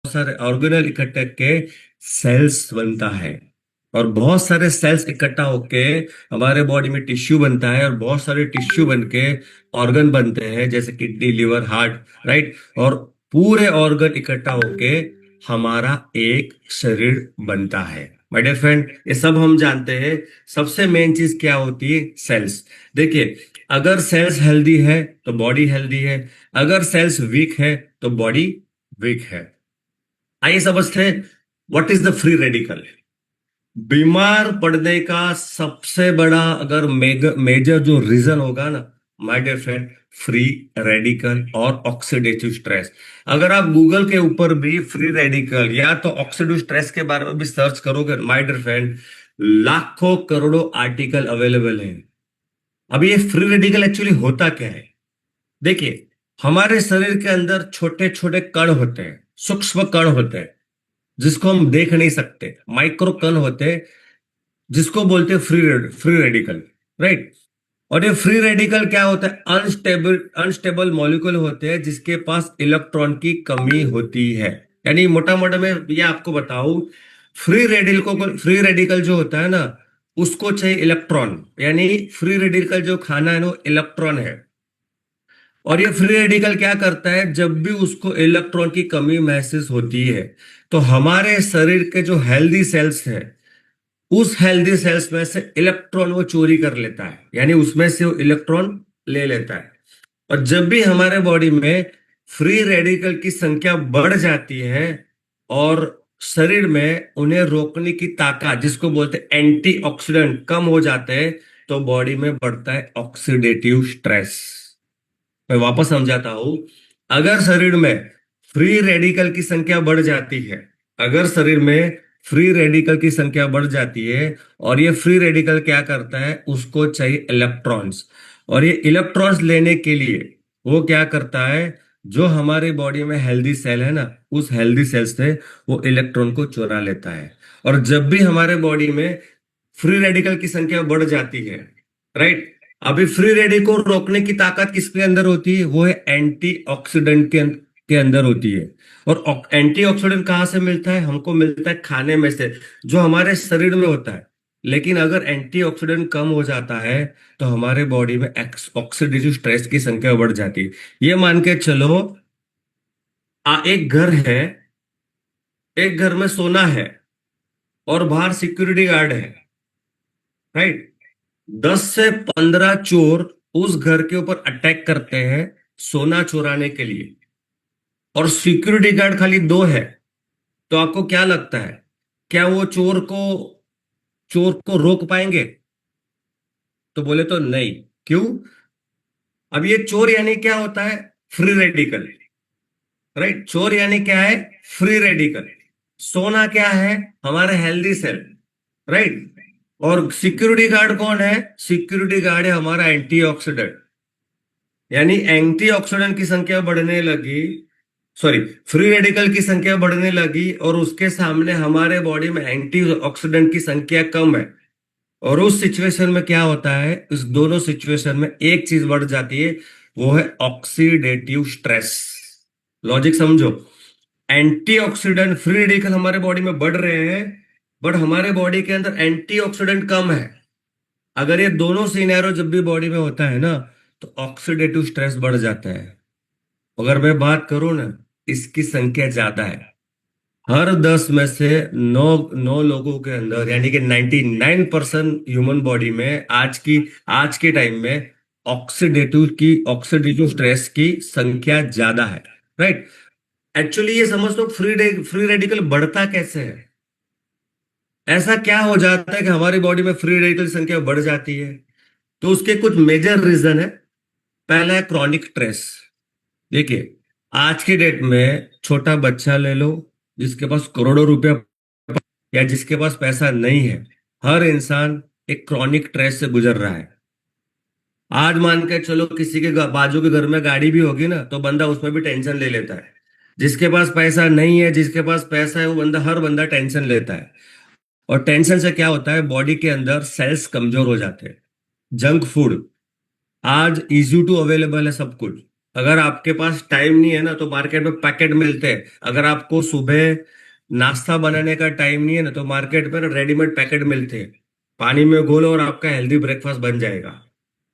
सारे ऑर्गेनल इकट्ठे के सेल्स बनता है। और बहुत सारे सेल्स इकट्ठा होके हमारे बॉडी में टिश्यू बनता है, और बहुत सारे टिश्यू बन के ऑर्गन बनते हैं, जैसे किडनी, लिवर, हार्ट, राइट। और पूरे ऑर्गन इकट्ठा होके हमारा एक शरीर बनता है। माय डियर फ्रेंड, ये सब हम जानते हैं। सबसे मेन चीज क्या होती है? सेल्स। देखिए, अगर सेल्स हेल्दी है तो बॉडी हेल्दी है, अगर सेल्स वीक है तो बॉडी वीक है। आइए समझते हैं what is the free radical. बीमार पड़ने का सबसे बड़ा अगर मेजर जो रीजन होगा ना, my dear friend, free radical और ऑक्सीडेटिव स्ट्रेस। अगर आप गूगल के ऊपर भी फ्री रेडिकल या तो ऑक्सीडेटिव स्ट्रेस के बारे में भी सर्च करोगे, माय डियर फ्रेंड, लाखों करोड़ों आर्टिकल अवेलेबल हैं। अब ये फ्री रेडिकल एक्चुअली होता क्या है? देखिए, हमारे शरीर के अंदर छोटे छोटे कण होते हैं, सूक्ष्म कण होते हैं, जिसको हम देख नहीं सकते, माइक्रो कण होते हैं, जिसको बोलते हैं फ्री रेडिकल, राइट। और ये फ्री रेडिकल क्या होता है? अनस्टेबल अनस्टेबल मॉलिक्यूल होते हैं जिसके पास इलेक्ट्रॉन की कमी होती है। यानी मोटा मोटा मैं ये आपको बताऊं, फ्री रेडिकल जो होता है ना, उसको चाहिए इलेक्ट्रॉन। यानी फ्री रेडिकल जो खाना है ना, वो इलेक्ट्रॉन है। और ये फ्री रेडिकल क्या करता है? जब भी उसको इलेक्ट्रॉन की कमी महसूस होती है, तो हमारे शरीर के जो हेल्दी सेल्स है, उस हेल्दी सेल्स में से इलेक्ट्रॉन वो चोरी कर लेता है, यानी उसमें से वो इलेक्ट्रॉन ले लेता है। और जब भी हमारे बॉडी में फ्री रेडिकल की संख्या बढ़ जाती है और शरीर में उन्हें रोकने की ताकत, जिसको बोलते हैं एंटीऑक्सीडेंट, कम हो जाते हैं, तो बॉडी में बढ़ता है ऑक्सीडेटिव स्ट्रेस। मैं वापस समझाता हूं। अगर शरीर में फ्री रेडिकल की संख्या बढ़ जाती है, अगर शरीर में फ्री रेडिकल की संख्या बढ़ जाती है, और ये फ्री रेडिकल क्या करता है? उसको चाहिए इलेक्ट्रॉन्स। और ये इलेक्ट्रॉन्स लेने के लिए वो क्या करता है? जो हमारी बॉडी में हेल्दी सेल है ना, उस हेल्दी सेल से वो इलेक्ट्रॉन को चुरा लेता है। और जब भी हमारे बॉडी में फ्री रेडिकल की संख्या बढ़ जाती है, राइट, अभी फ्री रेडिकल को रोकने की ताकत किसके अंदर होती है? वो है एंटीऑक्सीडेंट के अंदर होती है। और एंटीऑक्सीडेंट कहाँ से मिलता है? हमको मिलता है खाने में से, जो हमारे शरीर में होता है। लेकिन अगर एंटीऑक्सीडेंट कम हो जाता है, तो हमारे बॉडी में ऑक्सीडेटिव स्ट्रेस की संख्या बढ़ जाती है। ये मान के चलो, एक घर है, एक घर में सोना है, और बाहर सिक्योरिटी गार्ड है, राइट। 10 से 15 चोर उस घर के ऊपर अटैक करते हैं सोना चुराने के लिए, और सिक्योरिटी गार्ड खाली 2 है। तो आपको क्या लगता है, क्या वो चोर को रोक पाएंगे? तो बोले तो नहीं। क्यों? अब ये चोर यानी क्या होता है? Free radical, right. चोर यानी क्या है? Free radical. सोना क्या है? हमारे हेल्दी सेल, राइट। और सिक्योरिटी गार्ड कौन है? सिक्योरिटी गार्ड है हमारा एंटीऑक्सीडेंट। यानी एंटीऑक्सीडेंट की संख्या बढ़ने लगी, सॉरी, फ्री रेडिकल की संख्या बढ़ने लगी, और उसके सामने हमारे बॉडी में एंटीऑक्सीडेंट की संख्या कम है। और उस सिचुएशन में क्या होता है? इस दोनों सिचुएशन में एक चीज बढ़ जाती है, वो है ऑक्सीडेटिव स्ट्रेस। लॉजिक समझो। एंटीऑक्सीडेंट, फ्री रेडिकल हमारे बॉडी में बढ़ रहे हैं, बट हमारे बॉडी के अंदर एंटीऑक्सीडेंट कम है। अगर ये दोनों सिनेरियो जब भी बॉडी में होता है ना, तो ऑक्सीडेटिव स्ट्रेस बढ़ जाता है। अगर मैं बात करूं ना, इसकी संख्या ज्यादा है। हर 10 में से 9 लोगों के अंदर, यानी कि 99% ह्यूमन बॉडी में आज के टाइम में ऑक्सीडेटिव स्ट्रेस की संख्या ज्यादा है, राइट। एक्चुअली ये समझ लो, फ्री रेडिकल बढ़ता कैसे है? ऐसा क्या हो जाता है कि हमारी बॉडी में फ्री रेडिकल की संख्या बढ़ जाती है? तो उसके कुछ मेजर रीजन है। पहला है क्रॉनिक स्ट्रेस। देखिए, आज की डेट में छोटा बच्चा ले लो, जिसके पास करोड़ों रुपया या जिसके पास पैसा नहीं है, हर इंसान एक क्रॉनिक स्ट्रेस से गुजर रहा है। आज मान के चलो, किसी के बाजू के घर में गाड़ी भी होगी ना, तो बंदा उसमें भी टेंशन ले लेता है। जिसके पास पैसा नहीं है, जिसके पास पैसा है, वो हर बंदा टेंशन लेता है। और टेंशन से क्या होता है? बॉडी के अंदर सेल्स कमजोर हो जाते हैं। जंक फूड आज इजी टू अवेलेबल है, सब कुछ। अगर आपके पास टाइम नहीं है ना तो मार्केट में पैकेट मिलते हैं। अगर आपको सुबह नाश्ता बनाने का टाइम नहीं है ना तो मार्केट में ना रेडीमेड पैकेट मिलते हैं। पानी में घोलो और आपका हेल्दी ब्रेकफास्ट बन जाएगा।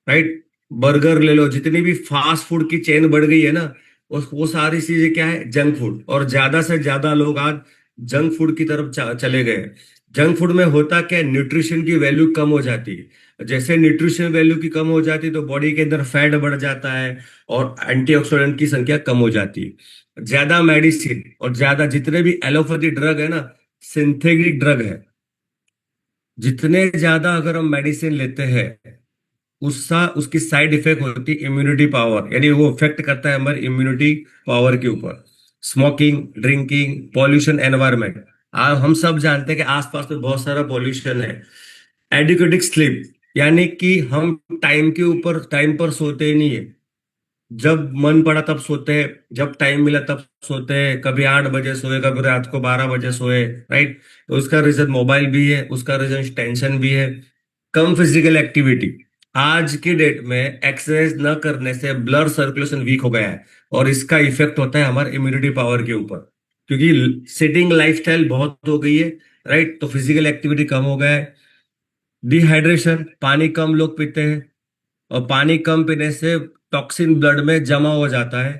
राइट। बर्गर ले लो, जितनी भी फास्ट फूड की चेन बढ़ गई है ना, वो सारी चीजें क्या है, जंक फूड। और ज्यादा से ज्यादा लोग आज जंक फूड की तरफ चले गए। जंक फूड में होता क्या है, न्यूट्रिशन की वैल्यू कम हो जाती है। जैसे न्यूट्रिशन वैल्यू की कम हो जाती है तो बॉडी के अंदर फैट बढ़ जाता है और एंटीऑक्सीडेंट की संख्या कम हो जाती है। ज्यादा मेडिसिन और ज्यादा जितने भी एलोपैथी ड्रग है ना, सिंथेटिक ड्रग है। जितने ज्यादा अगर हम मेडिसिन लेते हैं उसका उसकी साइड इफेक्ट होती है इम्यूनिटी पावर, यानी वो इफेक्ट करता है हमारी इम्यूनिटी पावर के ऊपर। Smoking, drinking, pollution, environment. हम सब जानते हैं कि आसपास में बहुत सारा पॉल्यूशन है। एडिक्वेटिक स्लीप, यानी कि हम टाइम के ऊपर टाइम पर सोते ही नहीं है। जब मन पड़ा तब सोते हैं, जब टाइम मिला तब सोते हैं। कभी 8 बजे सोए, कभी रात को 12 बजे सोए। राइट। तो उसका रीजन मोबाइल भी है, उसका रीजन टेंशन भी है। कम फिजिकल एक्टिविटी। आज की डेट में एक्सरसाइज न करने से ब्लड सर्कुलेशन वीक हो गया है और इसका इफेक्ट होता है हमारे इम्यूनिटी पावर के ऊपर, क्योंकि सिटिंग लाइफस्टाइल बहुत हो गई है। राइट। तो फिजिकल एक्टिविटी कम हो गया है। डिहाइड्रेशन, पानी कम लोग पीते हैं और पानी कम पीने से टॉक्सिन ब्लड में जमा हो जाता है।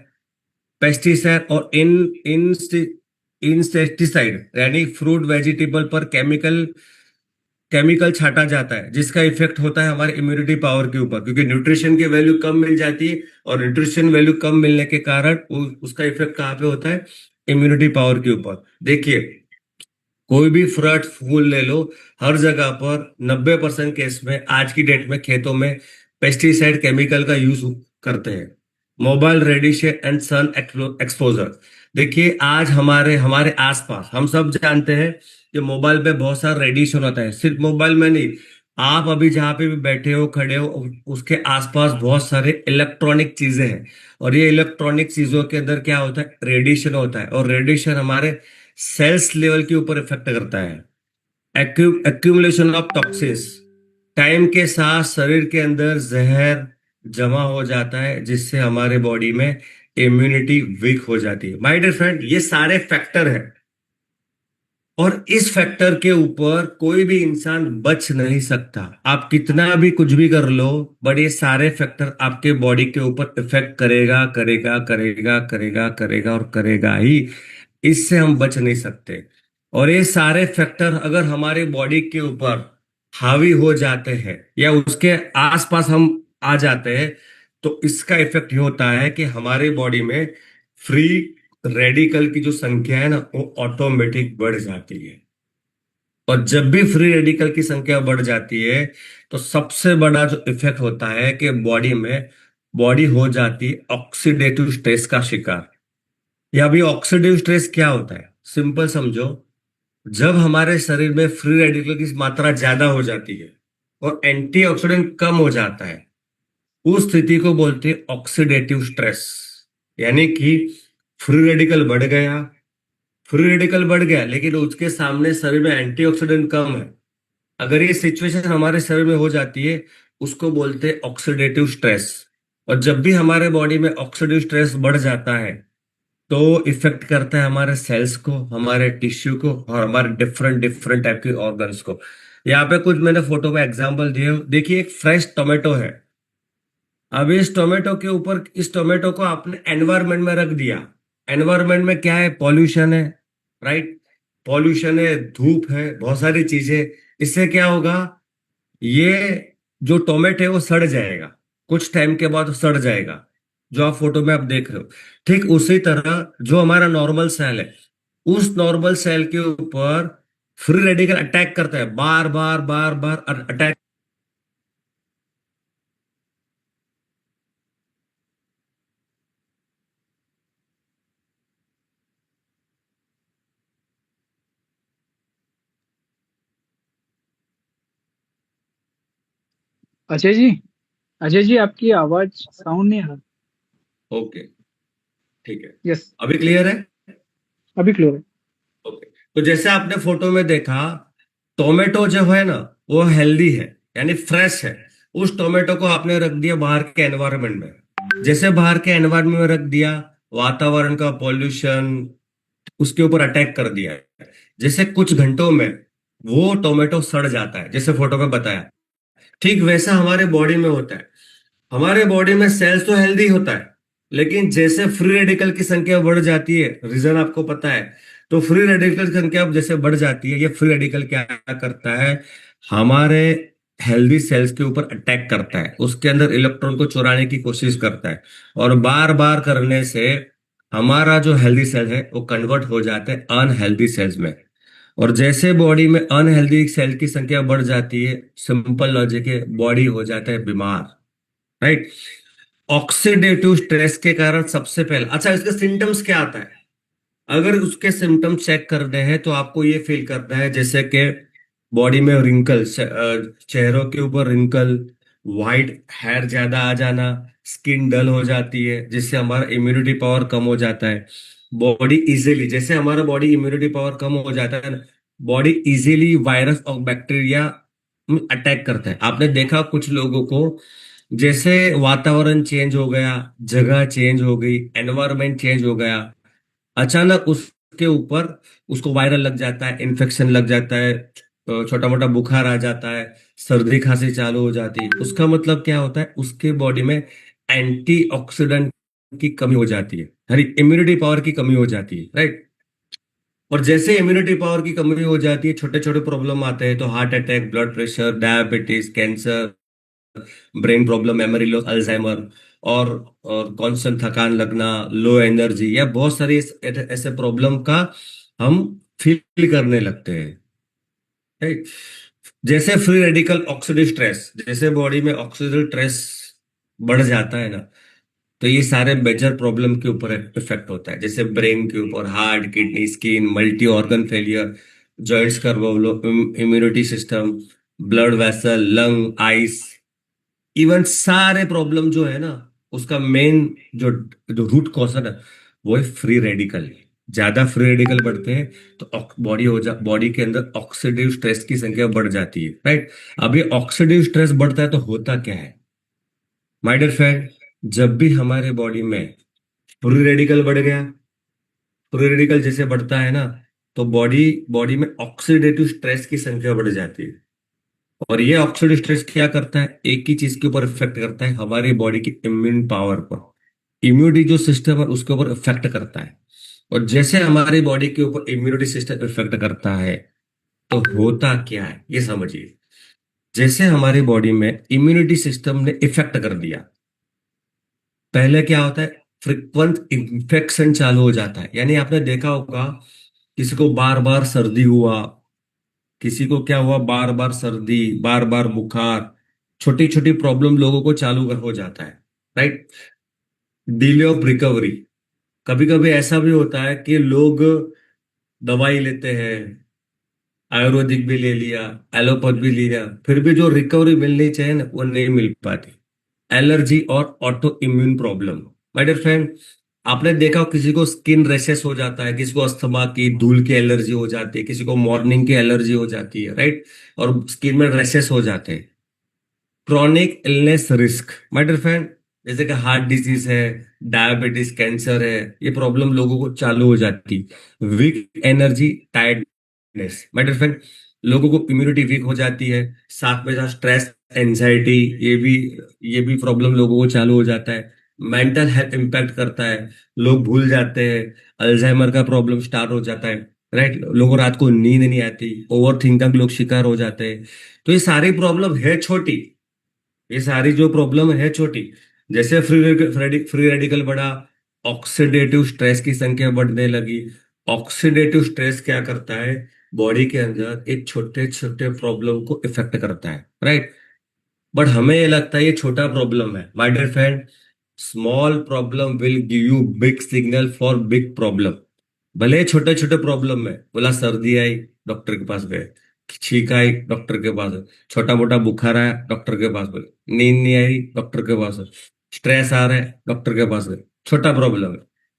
पेस्टिसाइड और इन इन इंसेक्टिसाइड, यानी फ्रूट वेजिटेबल पर केमिकल केमिकल छाटा जाता है, जिसका इफेक्ट होता है हमारे इम्यूनिटी पावर के ऊपर, क्योंकि न्यूट्रिशन की वैल्यू कम मिल जाती है और न्यूट्रिशन वैल्यू कम मिलने के कारण उसका इफेक्ट कहाँ पे होता है, इम्यूनिटी पावर के ऊपर। देखिए, कोई भी फ्रूट फूल ले लो, हर जगह पर 90% केस में आज की डेट में खेतों में पेस्टिसाइड केमिकल का यूज करते हैं। Mobile radiation and sun exposure. देखिए, आज हमारे हमारे आसपास हम सब जानते हैं कि मोबाइल पे बहुत सारा रेडिएशन होता है। सिर्फ मोबाइल में नहीं, आप अभी जहाँ पे भी बैठे हो, खड़े हो, उसके आसपास बहुत सारे इलेक्ट्रॉनिक चीजें हैं। और ये इलेक्ट्रॉनिक चीजों के अंदर क्या होता है, रेडिएशन होता है। और रेडिएशन हमारे सेल्स लेवल के ऊपर इफेक्ट करता है। एक्यूमुलेशन ऑफ टॉक्सिस, टाइम के साथ शरीर के अंदर जहर जमा हो जाता है, जिससे हमारे बॉडी में इम्यूनिटी वीक हो जाती है। माय डियर फ्रेंड, ये सारे फैक्टर हैं और इस फैक्टर के ऊपर कोई भी इंसान बच नहीं सकता। आप कितना भी कुछ भी कर लो, बट ये सारे फैक्टर आपके बॉडी के ऊपर इफेक्ट करेगा करेगा करेगा करेगा करेगा और करेगा ही। इससे हम बच नहीं सकते। और ये सारे फैक्टर अगर हमारे बॉडी के ऊपर हावी हो जाते हैं या उसके आसपास हम आ जाते हैं, तो इसका इफेक्ट ये होता है कि हमारे बॉडी में फ्री रेडिकल की जो संख्या है ना, वो ऑटोमेटिक बढ़ जाती है। और जब भी फ्री रेडिकल की संख्या बढ़ जाती है तो सबसे बड़ा जो इफेक्ट होता है कि बॉडी हो जाती है ऑक्सीडेटिव स्ट्रेस का शिकार। या अभी ऑक्सीडेटिव स्ट्रेस क्या होता है, सिंपल समझो। जब हमारे शरीर में फ्री रेडिकल की मात्रा ज्यादा हो जाती है और एंटीऑक्सीडेंट कम हो जाता है, उस स्थिति को बोलते हैं ऑक्सीडेटिव स्ट्रेस। यानी कि फ्री रेडिकल बढ़ गया, फ्री रेडिकल बढ़ गया लेकिन उसके सामने शरीर में एंटीऑक्सीडेंट कम है। अगर ये सिचुएशन हमारे शरीर में हो जाती है, उसको बोलते हैं ऑक्सीडेटिव स्ट्रेस। और जब भी हमारे बॉडी में ऑक्सीडेटिव स्ट्रेस बढ़ जाता है तो इफेक्ट करता है हमारे सेल्स को, हमारे टिश्यू को और हमारे डिफरेंट डिफरेंट टाइप के ऑर्गन्स को। यहाँ पे कुछ मैंने फोटो में एग्जांपल दिए हो। देखिए, एक फ्रेश टोमेटो है। अब इस टोमेटो के ऊपर, इस टोमेटो को आपने एनवायरनमेंट में रख दिया। एनवायरनमेंट में क्या है, पॉल्यूशन है। राइट। पॉल्यूशन है, धूप है, बहुत सारी चीजें। इससे क्या होगा, ये जो टोमेटो है वो सड़ जाएगा। कुछ टाइम के बाद वो सड़ जाएगा, जो आप फोटो में आप देख रहे हो। ठीक उसी तरह जो हमारा नॉर्मल सेल है, उस नॉर्मल सेल के ऊपर फ्री रेडिकल अटैक करता है, बार बार बार बार अटैक। अजय जी, अजय जी आपकी आवाज साउंड नहीं आ रहा। ओके, ठीक है। यस, अभी क्लियर है? अभी क्लियर है। ओके। तो जैसे आपने फोटो में देखा, टोमेटो जो है ना, वो हेल्दी है, यानी फ्रेश है। उस टोमेटो को आपने रख दिया बाहर के एनवायरनमेंट में। जैसे बाहर के एनवायरनमेंट में रख दिया, वातावरण का पॉल्यूशन उसके ऊपर अटैक कर दिया है, जैसे कुछ घंटों में वो टोमेटो सड़ जाता है, जैसे फोटो में बताया। ठीक वैसा हमारे बॉडी में होता है। हमारे बॉडी में सेल्स तो हेल्दी होता है, लेकिन जैसे फ्री रेडिकल की संख्या बढ़ जाती है, रीजन आपको पता है। तो फ्री रेडिकल की संख्या जैसे बढ़ जाती है, ये फ्री रेडिकल क्या करता है, हमारे हेल्दी सेल्स के ऊपर अटैक करता है, उसके अंदर इलेक्ट्रॉन को चुराने की कोशिश करता है। और बार बार करने से हमारा जो हेल्दी सेल है वो कन्वर्ट हो जाते हैं अनहेल्दी सेल्स में। और जैसे बॉडी में अनहेल्दी सेल की संख्या बढ़ जाती है, सिंपल लॉजिक है, बॉडी हो जाता है बीमार। राइट। ऑक्सीडेटिव स्ट्रेस के कारण सबसे पहले, अच्छा इसके सिम्टम्स क्या आता है, अगर उसके सिम्टम चेक करने हैं तो आपको ये फील करना है जैसे कि बॉडी में रिंकल, चेहरों के ऊपर रिंकल, वाइट हेयर ज्यादा आ जाना, स्किन डल हो जाती है, जिससे हमारा इम्यूनिटी पावर कम हो जाता है। बॉडी इजीली, जैसे हमारा बॉडी इम्यूनिटी पावर कम हो जाता है ना, बॉडी इजीली वायरस और बैक्टीरिया अटैक करता है। आपने देखा कुछ लोगों को, जैसे वातावरण चेंज हो गया, जगह चेंज हो गई, एनवायरनमेंट चेंज हो गया, अचानक उसके ऊपर उसको वायरल लग जाता है, इन्फेक्शन लग जाता है, छोटा मोटा बुखार आ जाता है, सर्दी खांसी चालू हो जाती है। उसका मतलब क्या होता है, उसके बॉडी में एंटीऑक्सीडेंट की कमी हो जाती है, हरी इम्यूनिटी पावर की कमी हो जाती है। राइट। और जैसे इम्यूनिटी पावर की कमी हो जाती है, छोटे छोटे प्रॉब्लम आते हैं, तो heart attack, blood pressure, diabetes, cancer, brain problem, memory loss, Alzheimer, और कॉन्स्टेंट थकान लगना, लो एनर्जी, या बहुत सारी ऐसे प्रॉब्लम का हम फील करने लगते हैं। राइट। जैसे फ्री रेडिकल ऑक्सीडेटिव स्ट्रेस, जैसे बॉडी में ऑक्सीडेटिव स्ट्रेस बढ़ जाता है ना, तो ये सारे मेजर प्रॉब्लम के ऊपर इफेक्ट होता है, जैसे ब्रेन के ऊपर, heart, kidney, skin, multi organ failure, joints का problem, immunity system, blood vessel, lung, eyes, even सारे प्रॉब्लम जो है ना, उसका मेन जो जो रूट कॉज है ना, वो है फ्री रेडिकल। ज्यादा फ्री रेडिकल बढ़ते हैं तो बॉडी के अंदर ऑक्सीडेटिव स्ट्रेस की संख्या बढ़ जाती है। राइट। अब ये ऑक्सीडेटिव स्ट्रेस बढ़ता है तो होता क्या है, माय डियर फ्रेंड, जब भी हमारे बॉडी में फ्री रेडिकल बढ़ गया, फ्री रेडिकल जैसे बढ़ता है ना, तो बॉडी बॉडी में ऑक्सीडेटिव स्ट्रेस की संख्या बढ़ जाती है। और ये ऑक्सीडेटिव स्ट्रेस क्या करता है, एक ही चीज के ऊपर इफेक्ट करता है, हमारी बॉडी की इम्यून पावर पर, इम्यूनिटी जो सिस्टम है उसके ऊपर इफेक्ट करता है। और जैसे हमारी बॉडी के ऊपर इम्यूनिटी सिस्टम इफेक्ट करता है, तो होता क्या है ये समझिए। जैसे हमारी बॉडी में इम्यूनिटी सिस्टम ने इफेक्ट कर दिया, पहले क्या होता है, फ्रिक्वेंट इन्फेक्शन चालू हो जाता है। यानी आपने देखा होगा, किसी को बार बार सर्दी हुआ, किसी को क्या हुआ, बार बार सर्दी, बार बार बुखार, छोटी छोटी प्रॉब्लम लोगों को चालू कर हो जाता है। राइट। डिले ऑफ रिकवरी, कभी कभी ऐसा भी होता है कि लोग दवाई लेते हैं, आयुर्वेदिक भी ले लिया, एलोपैथ भी लिया, फिर भी जो रिकवरी मिलनी चाहिए ना, वो नहीं मिल पाती। एलर्जी और autoimmune problem, my dear friend, आपने देखा हो किसी को स्किन रैशेस हो जाता है, किसी को अस्थमा की, धूल की एलर्जी हो जाती है, किसी को मॉर्निंग की एलर्जी हो जाती है। राइट। और स्किन में रैशेस हो जाते हैं। Chronic illness risk, my dear friend, जैसे कि हार्ट डिजीज है, डायबिटीज, कैंसर है, ये प्रॉब्लम लोगों को चालू हो जाती। Weak energy, tiredness, my dear friend, लोगों को इम्यूनिटी वीक हो जाती है, साथ में साथ स्ट्रेस, एंजाइटी, ये भी प्रॉब्लम लोगों को चालू हो जाता है। मेंटल हेल्थ इंपैक्ट करता है, लोग भूल जाते हैं, अल्जाइमर का प्रॉब्लम स्टार्ट हो जाता है। राइट। लोगों को रात को नींद नहीं आती, ओवर थिंकिंग लोग शिकार हो जाते हैं। तो ये सारी प्रॉब्लम है छोटी, ये सारी जो प्रॉब्लम है छोटी। जैसे फ्री रेडिकल बढ़ा, ऑक्सीडेटिव स्ट्रेस की संख्या बढ़ने लगी। ऑक्सीडेटिव स्ट्रेस क्या करता है, बॉडी के अंदर एक छोटे छोटे प्रॉब्लम को इफेक्ट करता है। राइट। बट हमें ये लगता है ये छोटा प्रॉब्लम है, my dear friend, small problem will give you big signal for big problem. भले छोटे छोटे प्रॉब्लम में, बोला सर्दी आई, डॉक्टर के पास गए, छींक आई, डॉक्टर के पास गए, छोटा मोटा बुखार आया, डॉक्टर के पास गए, नींद नहीं आई, डॉक्टर के पास गए, स्ट्रेस आ रहा है, डॉक्टर के पास गए, छोटा प्रॉब्लम है।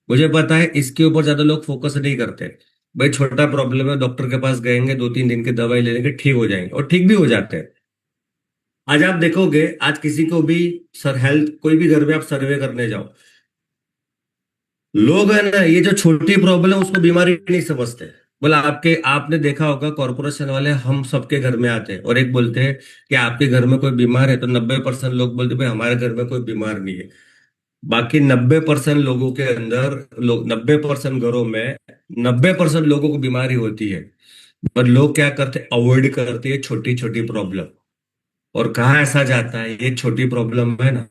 मुझे पता है इसके ऊपर ज्यादा लोग फोकस नहीं करते, भाई छोटा प्रॉब्लम है, डॉक्टर के पास गएंगे, 2-3 दिन की दवाई ले लेंगे, ठीक हो जाएंगे, और ठीक भी हो जाते हैं। आज आप देखोगे, आज किसी को भी सर हेल्थ, कोई भी घर में आप सर्वे करने जाओ, लोग है ना, ये जो छोटी प्रॉब्लम उसको बीमारी नहीं समझते। बोला आपके, आपने देखा होगा कॉर्पोरेशन वाले हम सबके घर में आते हैं और एक बोलते हैं कि आपके घर में कोई बीमार है, तो 90% लोग बोलते हैं भाई हमारे घर में कोई बीमार नहीं है। बाकी 90% लोगों के अंदर, लोग 90% घरों में 90% लोगों को बीमारी होती है। पर लोग क्या करते, अवॉइड करते हैं छोटी छोटी प्रॉब्लम। और कहाँ ऐसा जाता है, ये छोटी प्रॉब्लम है ना,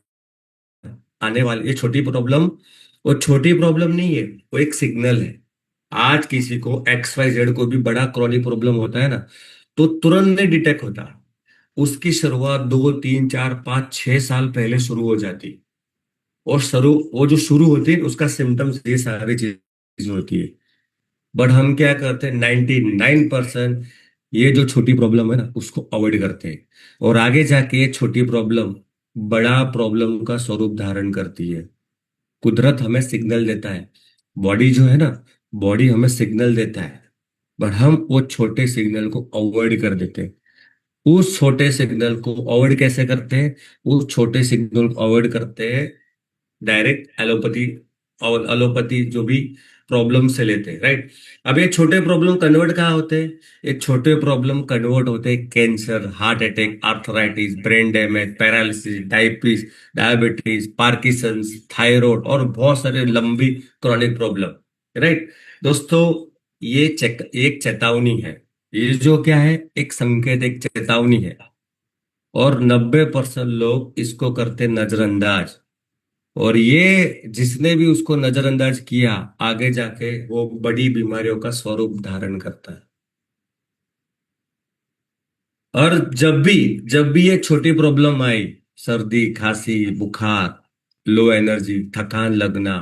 आने वाली ये छोटी प्रॉब्लम, वो छोटी प्रॉब्लम नहीं है, वो एक सिग्नल है। आज किसी को XYZ को भी बड़ा क्रॉनिक प्रॉब्लम होता है ना, तो तुरंत नहीं डिटेक्ट होता। उसकी शुरुआत 2 3 4 5 6 साल पहले शुरू हो जाती। और शुरू, वो जो शुरू होती है उसका सिम्टम्स ये सारी चीजें होती है। बट हम क्या करते हैं, 99% ये जो छोटी प्रॉब्लम है ना उसको अवॉइड करते हैं। और आगे जाके ये छोटी प्रॉब्लम बड़ा प्रॉब्लम का स्वरूप धारण करती है। कुदरत हमें सिग्नल देता है, बॉडी जो है ना, बॉडी हमें सिग्नल देता है, बट हम वो छोटे सिग्नल को अवॉइड कर देते हैं। उस छोटे सिग्नल को अवॉइड कैसे करते हैं, उस छोटे सिग्नल को अवॉइड करते हैं डायरेक्ट एलोपैथी, और एलोपैथी जो भी प्रॉब्लम से लेते हैं, राइट। अब ये छोटे प्रॉब्लम कन्वर्ट कहाँ होते हैं, ये छोटे प्रॉब्लम कन्वर्ट होते हैं cancer, heart attack, arthritis, brain damage, paralysis, diabetes, Parkinson's, thyroid और बहुत सारे लंबी क्रॉनिक प्रॉब्लम, राइट। दोस्तों, ये एक चेतावनी है। ये जो क्या है, एक संकेत, एक चेतावनी है। और 90% लोग इसको करते नजरअंदाज। और ये जिसने भी उसको नजरअंदाज किया, आगे जाके वो बड़ी बीमारियों का स्वरूप धारण करता है। और जब भी ये छोटी प्रॉब्लम आई, सर्दी, खांसी, बुखार, लो एनर्जी, थकान लगना,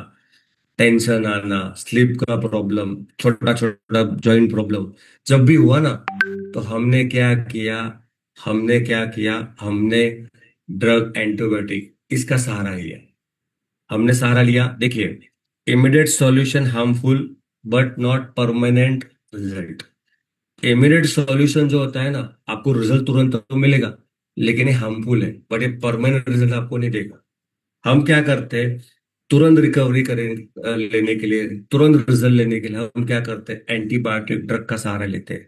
टेंशन आना, स्लीप का प्रॉब्लम, छोटा छोटा जॉइंट प्रॉब्लम, जब भी हुआ ना, तो हमने ड्रग, एंटीबायोटिक, इसका सहारा लिया। हमने सहारा लिया। देखिए, immediate solution harmful but not permanent result. Immediate solution जो होता है ना, आपको रिजल्ट तुरंत तो मिलेगा, लेकिन ये हार्मफुल है, बट ये परमानेंट रिजल्ट आपको नहीं देगा। हम क्या करते हैं, तुरंत रिकवरी करें, लेने के लिए, तुरंत रिजल्ट लेने के लिए हम क्या करते हैं, एंटीबायोटिक ड्रग का सहारा लेते हैं।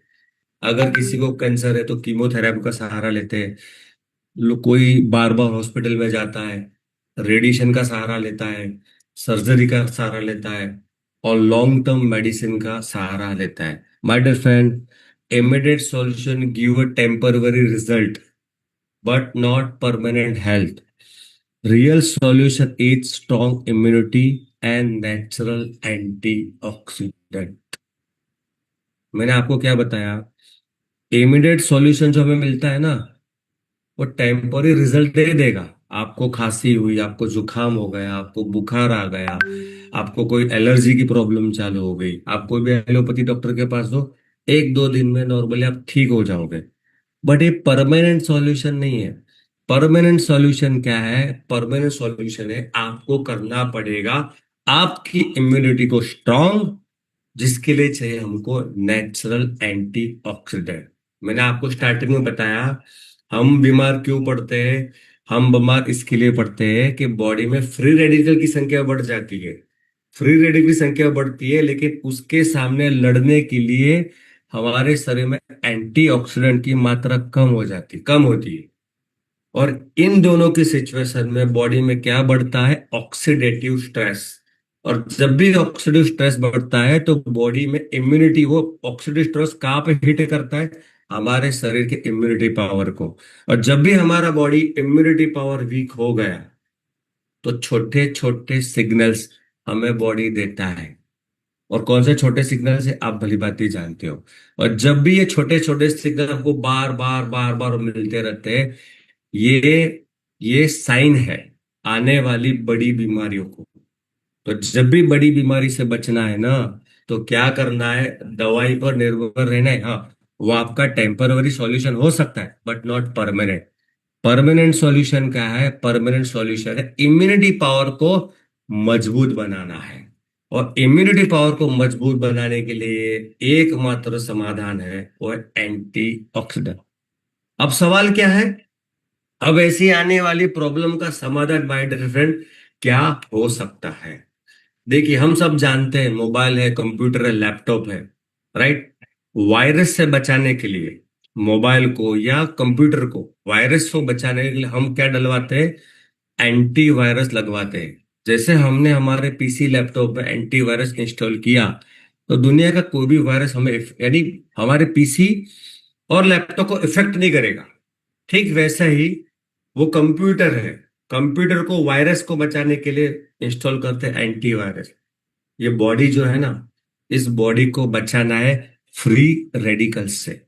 अगर किसी को कैंसर है तो कीमोथेरेपी का सहारा लेते हैं। कोई बार बार हॉस्पिटल में जाता है, रेडिएशन का सहारा लेता है, सर्जरी का सहारा लेता है, और लॉन्ग टर्म मेडिसिन का सहारा लेता है। My dear friend, immediate solution give a temporary result but not permanent health. Real solution is strong immunity and natural antioxidant. मैंने आपको क्या बताया, इमीडिएट सॉल्यूशन जो हमें मिलता है ना, वो टेम्पोररी रिजल्ट दे देगा। आपको खांसी हुई, आपको जुकाम हो गया, आपको बुखार आ गया, आपको कोई एलर्जी की प्रॉब्लम चालू हो गई, आप कोई भी एलोपैथी डॉक्टर के पास हो, 1 2 दिन में नॉर्मली आप ठीक हो जाओगे। बट ये परमानेंट सॉल्यूशन नहीं है। परमानेंट सॉल्यूशन क्या है, परमानेंट सॉल्यूशन है आपको करना पड़ेगा आपकी इम्यूनिटी को स्ट्रांग, जिसके लिए चाहिए हमको नेचुरल एंटीऑक्सीडेंट। मैंने आपको स्टार्टिंग में बताया, हम बीमार क्यों पड़ते हैं। हम बीमार इसके लिए पड़ते हैं कि बॉडी में फ्री रेडिकल की संख्या बढ़ जाती है। फ्री रेडिकल की संख्या बढ़ती है, लेकिन उसके सामने लड़ने के लिए हमारे शरीर में एंटीऑक्सीडेंट की मात्रा कम होती है। और इन दोनों की सिचुएशन में बॉडी में क्या बढ़ता है, ऑक्सीडेटिव स्ट्रेस। और जब भी ऑक्सीडेटिव स्ट्रेस बढ़ता है तो बॉडी में इम्यूनिटी, वो ऑक्सीडेटिव स्ट्रेस कहाँ पे हिट करता है, हमारे शरीर के इम्यूनिटी पावर को। और जब भी हमारा बॉडी इम्यूनिटी पावर वीक हो गया, तो छोटे छोटे सिग्नल्स हमें बॉडी देता है। और कौन से छोटे सिग्नल से आप भली बात ही जानते हो। और जब भी ये छोटे छोटे सिग्नल आपको बार बार बार बार मिलते रहते हैं, ये साइन है आने वाली बड़ी बीमारियों को। तो जब भी बड़ी बीमारी से बचना है ना, तो क्या करना है, दवाई पर निर्भर रहना है। हाँ, वो आपका टेम्पररी सॉल्यूशन हो सकता है but not permanent. Permanent solution क्या है, परमानेंट सॉल्यूशन है इम्यूनिटी पावर को मजबूत बनाना है। और इम्यूनिटी पावर को मजबूत बनाने के लिए एकमात्र समाधान है, वो है एंटीऑक्सीडेंट। अब सवाल क्या है, अब ऐसी आने वाली प्रॉब्लम का समाधान माय डियर फ्रेंड क्या हो सकता है? देखिए, हम सब जानते हैं मोबाइल है, कंप्यूटर है, लैपटॉप है, राइट? वायरस से बचाने के लिए मोबाइल को या कंप्यूटर को वायरस को बचाने के लिए हम क्या डलवाते हैं? एंटीवायरस लगवाते हैं। जैसे हमने हमारे पीसी लैपटॉप में एंटीवायरस इंस्टॉल किया, तो दुनिया का कोई भी वायरस हमें यानी हमारे पीसी और लैपटॉप को इफेक्ट नहीं करेगा। ठीक वैसा ही वो कंप्यूटर है, कंप्यूटर को वायरस को बचाने के लिए इंस्टॉल करते हैं एंटीवायरस। ये बॉडी जो है ना, इस बॉडी को बचाना है फ्री रेडिकल्स से।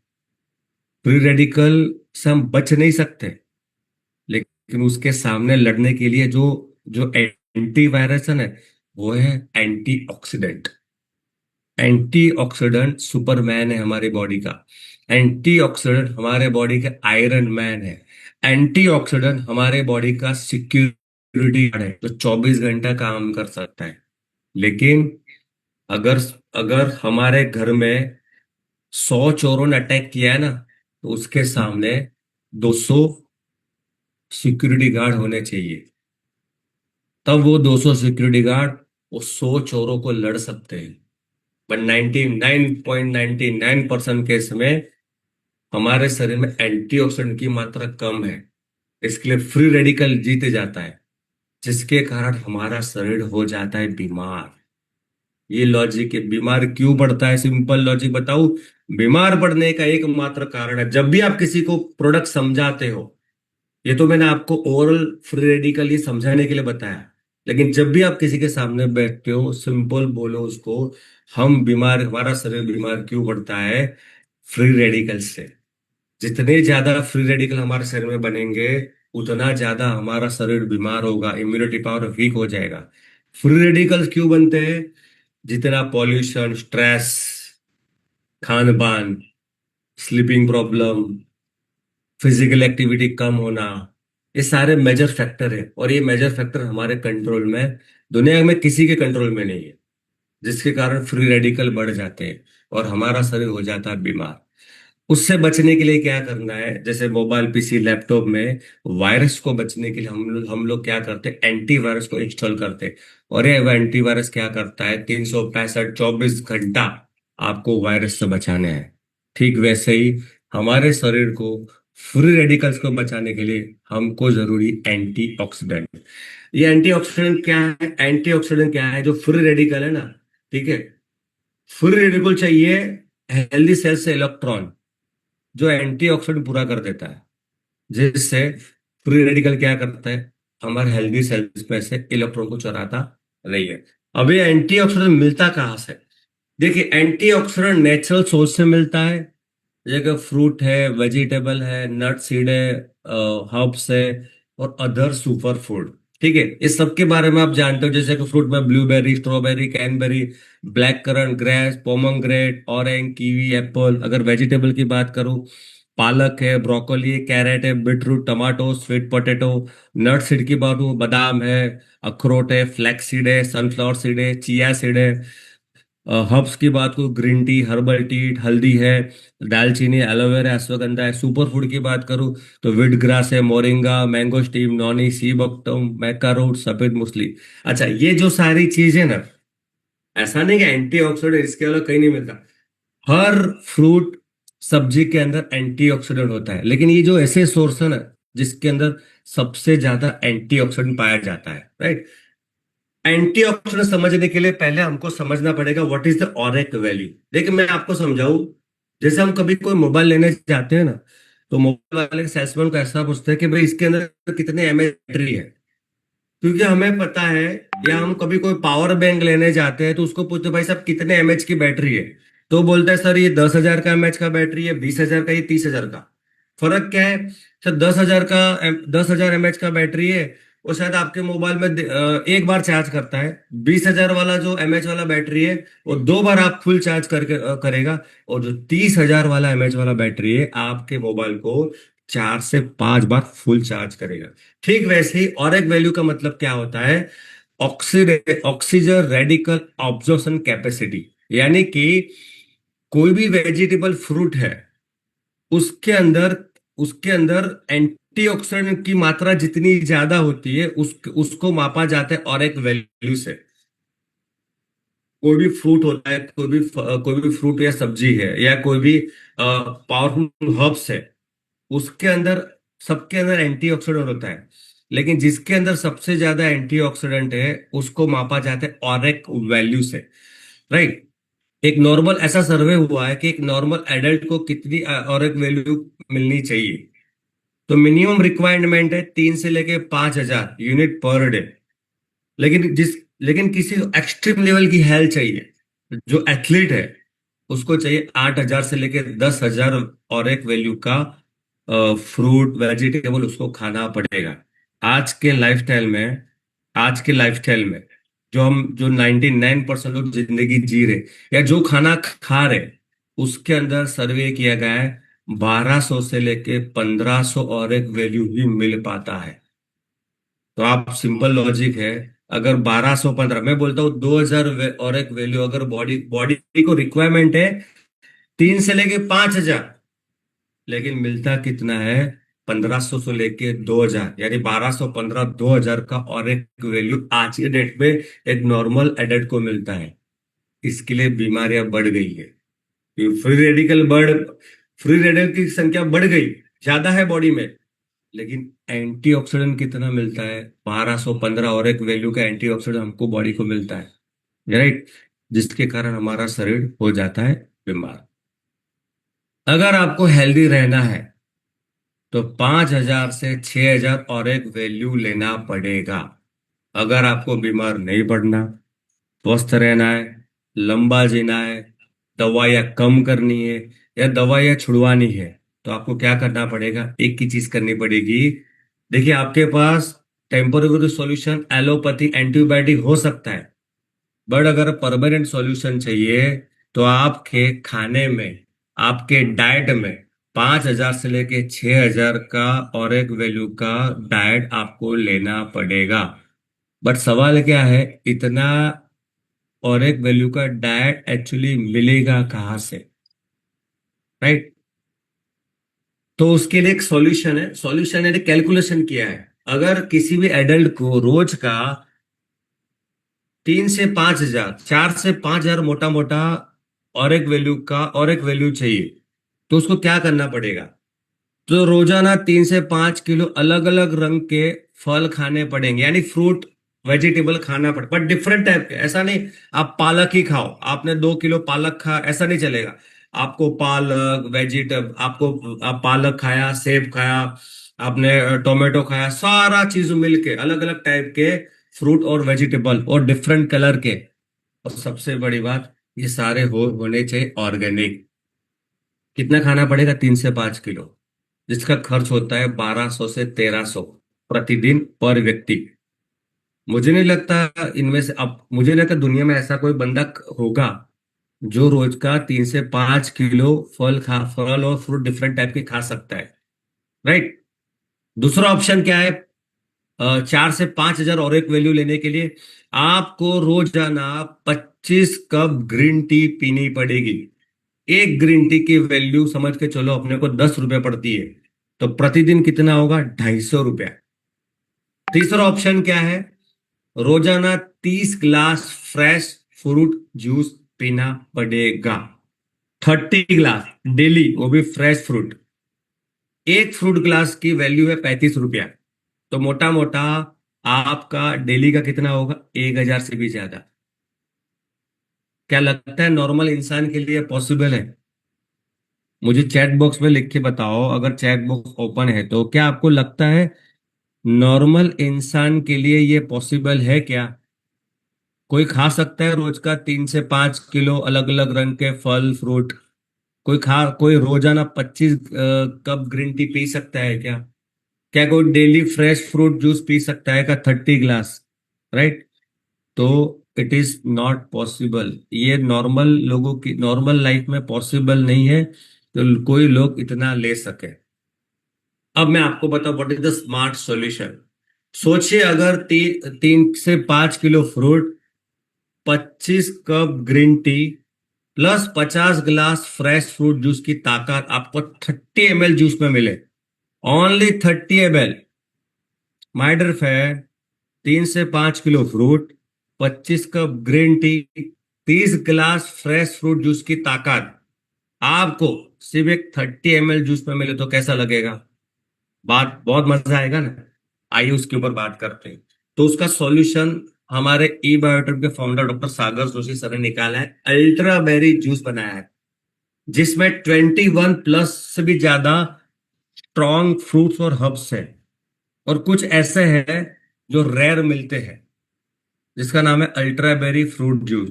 फ्री रेडिकल से हम बच नहीं सकते, लेकिन उसके सामने लड़ने के लिए जो जो एंटीवायरस है ना, वो है एंटीऑक्सीडेंट। एंटीऑक्सीडेंट सुपरमैन है हमारी बॉडी का। एंटीऑक्सीडेंट हमारे बॉडी का आयरन मैन है। एंटीऑक्सीडेंट हमारे बॉडी का सिक्योरिटी गार्ड है, जो 24 घंटा काम कर सकता है। लेकिन अगर अगर हमारे घर में 100 चोरों ने अटैक किया है ना, तो उसके सामने 200 सिक्योरिटी गार्ड होने चाहिए। तब वो 200 सिक्योरिटी गार्ड वो 100 चोरों को लड़ सकते हैं। पर 99.99% केस में हमारे शरीर में एंटीऑक्सीडेंट की मात्रा कम है, इसके लिए फ्री रेडिकल जीते जाता है, जिसके कारण हमारा शरीर हो जाता है बीमार। ये लॉजिक है। बीमार क्यों पड़ता है? सिंपल लॉजिक बताऊं। बीमार पड़ने का एकमात्र कारण है, जब भी आप किसी को प्रोडक्ट समझाते हो, ये तो मैंने आपको ओरल फ्री रेडिकल ये समझाने के लिए बताया, लेकिन जब भी आप किसी के सामने बैठते हो, सिंपल बोलो उसको, हम बीमार, हमारा शरीर बीमार क्यों पड़ता है? फ्री रेडिकल से। जितने ज्यादा फ्री रेडिकल हमारे शरीर में बनेंगे, उतना ज्यादा हमारा शरीर बीमार होगा, इम्यूनिटी पावर वीक हो जाएगा। फ्री रेडिकल्स क्यों बनते हैं? जितना पॉल्यूशन, स्ट्रेस, खान पान, स्लीपिंग प्रॉब्लम, फिजिकल एक्टिविटी कम होना, ये सारे मेजर फैक्टर है। और ये मेजर फैक्टर हमारे कंट्रोल में, दुनिया में किसी के कंट्रोल में नहीं है, जिसके कारण फ्री रेडिकल बढ़ जाते हैं और हमारा शरीर हो जाता है बीमार। उससे बचने के लिए क्या करना है? जैसे मोबाइल, पीसी, लैपटॉप में वायरस को बचने के लिए हम लोग क्या करते हैं? एंटीवायरस को इंस्टॉल करते हैं। और ये एंटीवायरस क्या करता है? 365 24 घंटा आपको वायरस से बचाना है। ठीक वैसे ही हमारे शरीर को फ्री रेडिकल्स को बचाने के लिए हमको जरूरी एंटीऑक्सीडेंट। ये एंटीऑक्सीडेंट क्या है? एंटीऑक्सीडेंट क्या है? जो फ्री रेडिकल है ना, ठीक है, फ्री रेडिकल चाहिए हेल्दी सेल से इलेक्ट्रॉन, जो एंटीऑक्सीडेंट पूरा कर देता है, जिससे फ्री रेडिकल क्या करता है? हमारे हेल्दी सेल्स में से इलेक्ट्रॉन को चुराता नहीं है। अब ये एंटीऑक्सीडेंट मिलता कहाँ से? देखिए, एंटीऑक्सीडेंट नेचुरल सोर्स से मिलता है, जैसे फ्रूट है, वेजिटेबल है, नट सीड है, हर्ब्स है, और अदर सुपर फूड। ठीक है, इस सब के बारे में आप जानते हो। जैसे कि फ्रूट में blueberry, strawberry, cranberry, black currant, grapes, pomegranate, orange, kiwi, Apple. अगर वेजिटेबल की बात करूं, पालक है, ब्रोकोली है, कैरेट है, बीटरूट, टमाटो, स्वीट पोटैटो। नट सीड की बात करूं, बादाम है, अखरोट है, फ्लैक्स सीड है, सनफ्लावर सीड है, चिया सीड है। हर्ब्स की बात करूं, ग्रीन टी, हर्बल टी, हल्दी है, दालचीनी, एलोवेरा, अश्वगंधा है। सुपर फूड की बात करूं तो वीट ग्रास है, मोरिंगा, मैंगो स्टीम, नॉनी, सी बकटम, मैका रूट, सफेद मूसली। अच्छा, ये जो सारी चीजें ना, ऐसा नहीं कि एंटीऑक्सीडेंट इसके अलावा कहीं नहीं मिलता। हर फ्रूट, सब्जी के अंदर एंटीऑक्सीडेंट होता है, लेकिन ये जो ऐसे सोर्स है ना, जिसके अंदर सबसे ज्यादा एंटीऑक्सीडेंट पाया जाता है, राइट? एंटीऑक्सीडेंट समझने के लिए पहले हमको समझना पड़ेगा what is the ORAC value. देखिए, मैं आपको समझाऊं। जैसे हम कभी कोई मोबाइल लेने जाते हैं ना, तो मोबाइल वाले सेल्समैन को ऐसा पूछते हैं कि भाई इसके अंदर कितने एमएच बैटरी है, क्योंकि हमें पता है। या हम कभी कोई पावर बैंक लेने जाते हैं, तो उसको पूछते हैं, भाई साहब कितने एमएच की बैटरी है? तो बोलता है, सर ये 10,000 का एमएच का बैटरी है, 20,000 का, ये 30,000 का। फर्क क्या है? सर 10,000 का, 10,000 एमएच का बैटरी है, वो शायद आपके मोबाइल में एक बार चार्ज करता है। 20,000 वाला जो एमएच वाला बैटरी है, वो 2 बार आप फुल चार्ज करके करेगा। और जो 30,000 वाला एमएच वाला बैटरी है, आपके मोबाइल को 4 से 5 बार फुल चार्ज करेगा। ठीक वैसे ही और एक वैल्यू का मतलब क्या होता है? Oxygen radical absorption capacity. यानी कि कोई भी वेजिटेबल फ्रूट है, उसके अंदर उसके अंदर एंटीऑक्सीडेंट की मात्रा जितनी ज्यादा होती है उसको मापा जाता है और एक वैल्यू से। कोई भी फ्रूट होता है, कोई भी फ्रूट या सब्जी है या कोई भी पावरफुल हर्ब्स है, उसके अंदर, सबके अंदर एंटीऑक्सीडेंट होता है। लेकिन जिसके अंदर सबसे ज्यादा एंटीऑक्सीडेंट है उसको मापा जाता है और एक वैल्यू से। राइट। एक नॉर्मल ऐसा सर्वे हुआ है कि एक नॉर्मल एडल्ट को कितनी और एक वैल्यू मिलनी चाहिए। तो मिनिमम रिक्वायरमेंट है 3 से लेके 5,000 यूनिट पर डे। लेकिन किसी एक्सट्रीम लेवल की हेल्थ चाहिए, जो एथलीट है उसको चाहिए 8,000 से लेके 10,000 और एक वैल्यू का फ्रूट वेजिटेबल उसको खाना पड़ेगा। आज के लाइफस्टाइल में आज के लाइफस्टाइल में जो 99% लोग जिंदगी जी रहे या जो खाना खा रहे, उसके अंदर सर्वे किया गया है 1,200 से लेके 1,500 और एक वैल्यू ही मिल पाता है। तो आप, सिंपल लॉजिक है, अगर 1,215, मैं बोलता हूँ 2,000 और एक वैल्यू अगर बॉडी बॉडी को रिक्वायरमेंट है 3 से लेके 5,000, लेकिन मिलता कितना है 1,500 से लेके 2,000, यानी 1,215 2,000 का और एक वैल्यू आज के डेट में एक नॉर्मल एडल्ट को मिलता है। इसके लिए बीमारियां बढ़ गई है। फ्री रेडिकल बढ़ फ्री रेडिकल की संख्या बढ़ गई, ज्यादा है बॉडी में। लेकिन एंटीऑक्सीडेंट कितना मिलता है? 1,215 और एक वैल्यू का एंटीऑक्सीडेंट हमको बॉडी को मिलता है। राइट। जिसके कारण हमारा शरीर हो जाता है बीमार। अगर आपको हेल्दी रहना है तो 5,000 से 6,000 और एक वैल्यू लेना पड़ेगा। अगर आपको बीमार नहीं पड़ना, स्वस्थ रहना है, लंबा जीना है, दवाइयाँ कम करनी है या दवाइयाँ छुड़वानी है, तो आपको क्या करना पड़ेगा? एक ही चीज करनी पड़ेगी। देखिए, आपके पास टेम्पोरेरी सॉल्यूशन एलोपैथी एंटीबायोटिक हो सकता है, बट अगर परमानेंट सॉल्यूशन चाहिए तो आपके खाने में, आपके डाइट में 5,000 से लेके 6,000 का और एक वैल्यू का डाइट आपको लेना पड़ेगा। बट सवाल क्या है, इतना और एक वैल्यू का डाइट एक्चुअली मिलेगा कहाँ से? राइट। तो उसके लिए एक सॉल्यूशन है। सॉल्यूशन है, कैलकुलेशन किया है। अगर किसी भी एडल्ट को रोज का 3 से 5,000, 4 से 5,000 मोटा मोटा और एक वैल्यू चाहिए, तो उसको क्या करना पड़ेगा? तो रोजाना 3 से 5 किलो अलग अलग रंग के फल खाने पड़ेंगे, यानी फ्रूट वेजिटेबल खाना पड़े, बट डिफरेंट टाइप के। ऐसा नहीं आप पालक ही खाओ, आपने 2 किलो पालक खा, ऐसा नहीं चलेगा। आपको पालक वेजिटेबल, आप पालक खाया, सेब खाया, आपने टोमेटो खाया, सारा चीज मिलके अलग अलग टाइप के फ्रूट और वेजिटेबल और डिफरेंट कलर के। और सबसे बड़ी बात, ये सारे होने चाहिए ऑर्गेनिक। कितना खाना पड़ेगा? 3 से 5 किलो, जिसका खर्च होता है 1,200 से 1,300 प्रतिदिन पर व्यक्ति। मुझे नहीं लगता इनमें से, अब मुझे नहीं लगता दुनिया में ऐसा कोई बंदा होगा जो रोज का 3 से 5 किलो फल और फ्रूट डिफरेंट टाइप के खा सकता है। राइट। दूसरा ऑप्शन क्या है? 4 से 5,000 और एक वैल्यू लेने के लिए आपको रोजाना 25 कप ग्रीन टी पीनी पड़ेगी। एक ग्रीन टी की वैल्यू समझ के चलो अपने को 10 रुपए पड़ती है, तो प्रतिदिन कितना होगा? 250 रुपया। तीसरा ऑप्शन क्या है? रोजाना 30 ग्लास फ्रेश फ्रूट जूस पीना पड़ेगा। 30 ग्लास डेली, वो भी फ्रेश फ्रूट। एक फ्रूट ग्लास की वैल्यू है 35 रुपया। तो मोटा मोटा आपका डेली का कितना होगा? 1,000 से भी ज्यादा। क्या लगता है नॉर्मल इंसान के लिए पॉसिबल है? मुझे चैट बॉक्स में लिख के बताओ, अगर चैट बॉक्स ओपन है तो क्या आपको लगता है नॉर्मल इंसान के लिए ये पॉसिबल है क्या? कोई खा सकता है रोज का 3 से 5 किलो अलग अलग रंग के फल फ्रूट? कोई रोजाना 25 कप ग्रीन टी पी सकता है क्या? क्या कोई daily fresh fruit juice P सकता है क्या 30 ग्लास? राइट। तो इट इज नॉट पॉसिबल। ये नॉर्मल लोगों की नॉर्मल लाइफ में पॉसिबल नहीं है तो कोई लोग इतना ले सके। अब मैं आपको बताऊं what is the smart solution. सोचिए, अगर 3 से 5 kilo fruit, 25 cup green tea plus 50 glass fresh fruit juice की ताकत आपको 30 ml जूस में मिले, only 30 ml। My dear friend, 3 से 5 kilo fruit, 25 cup green tea, 30 गिलास फ्रेश फ्रूट जूस की ताकत आपको सिर्फ एक 30 ml जूस में मिले तो कैसा लगेगा? बात बहुत मजा आएगा ना। आइए उसके ऊपर बात करते हैं। तो उसका सॉल्यूशन हमारे ई बायोटिक के फाउंडर डॉक्टर सागर जोशी सर ने निकाला है, अल्ट्रा बेरी जूस बनाया है, जिसमें 21 प्लस से भी ज्यादा स्ट्रॉन्ग फ्रूट्स और हर्ब्स है। और कुछ ऐसे हैं जो रेयर मिलते हैं, जिसका नाम है अल्ट्रा बेरी फ्रूट जूस।